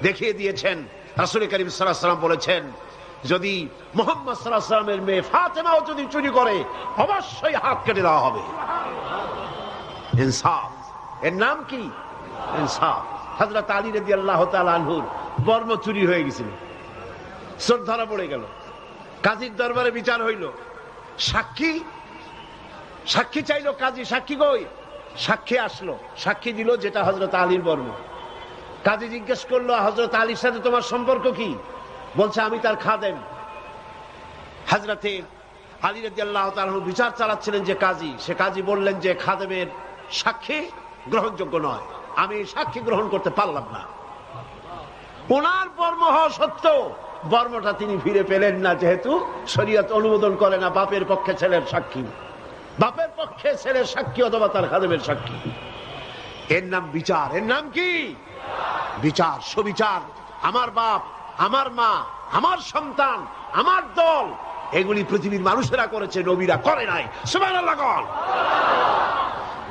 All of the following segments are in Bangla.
দেখিয়ে দিয়েছেন। রাসূল করিম সাল্লাল্লাহু আলাইহি ওয়াসাল্লাম বলেছেন, যদি মুহাম্মদ সাল্লাল্লাহু আলাইহি ওয়াসাল্লামের মেয়ে ফাতেমাও যদি চুরি করে অবশ্যই হাত কেটে দেওয়া হবে। ইনসাফ, এর নাম কি? ইনসাফ। হযরত আলী রাদিয়াল্লাহু তাআলা আনহুর বর্ম চুরি হয়ে গেছিল, চোর ধরা পড়ে গেল, কাজীর দরবারে বিচার হইল। সাক্ষী চাইলো কাজী, সাক্ষী কই? সাক্ষী আসলো, সাক্ষী দিল যেটা হযরত আলীর বর্ম। কাজী জিজ্ঞেস করলো, হযরত আলীর সাথে তোমার সম্পর্ক কি? বলছে আমি তার খাদেম। হযরতে আলী রাদিয়াল্লাহু তাআলা বিচার চালাচ্ছিলেন যে কাজী, সে কাজী বললেন যে খাদেমের সাক্ষী গ্রহণযোগ্য নয়, আমি সাক্ষী গ্রহণ করতে পারলাম না। ওনার বর্ম হওয়া সত্ত্বেও বর্মটা তিনি ফিরে পেলেন না, যেহেতু শরীয়ত অনুমোদন করে না বাপের পক্ষে ছেলের সাক্ষী, বাপের পক্ষে ছেলের সাক্ষী অথবা তার খাদেমের সাক্ষী। এর নাম বিচার। এর নাম কি? বিচার, সুবিচার। আমার বাপ, আমার মা, আমার সন্তান, আমার দল, এগুলি পৃথিবীর মানুষেরা করেছে, নবীরা করে নাই। সুবহানাল্লাহ।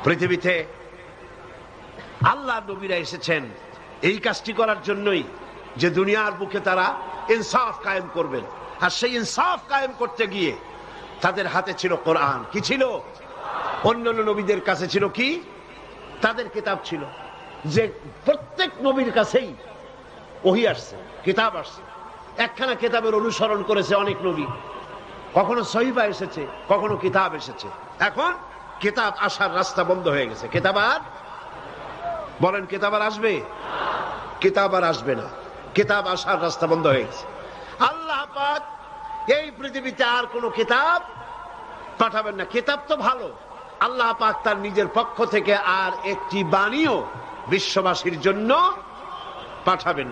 পৃথিবীতে আল্লাহ নবীরা এসেছেন এই কাজটি করার জন্যই, যে দুনিয়ার বুকে তারা ইনসাফ কায়েম করবেন। আর সেই ইনসাফ কায়েম করতে গিয়ে তাদের হাতে ছিল কোরআন। কি ছিল? অন্যান্য নবীদের কাছে ছিল কি? তাদের কিতাব ছিল, যে প্রত্যেক নবীর কাছেই ওহী আসছে, কিতাব আসছে। একখানা কিতাবের অনুসরণ করেছে অনেক নবী। কখনো সহিফা এসেছে, কখনো কিতাব এসেছে। এখন কিতাব আসার রাস্তা বন্ধ হয়ে গেছে। কিতাব আর বলেন, কিতাব আর আসবে? কিতাব আর আসবে না। কিতাব আসার রাস্তা বন্ধ হয়ে গেছে। আল্লাহ পাক এই পৃথিবীতে আর কোন কিতাব পাঠাবেন না। কিতাব তো ভালো, আল্লাহ পাক তার নিজের পক্ষ থেকে আর একটি বাণীও বিশ্ববাসীর জন্য পাঠাবেন না।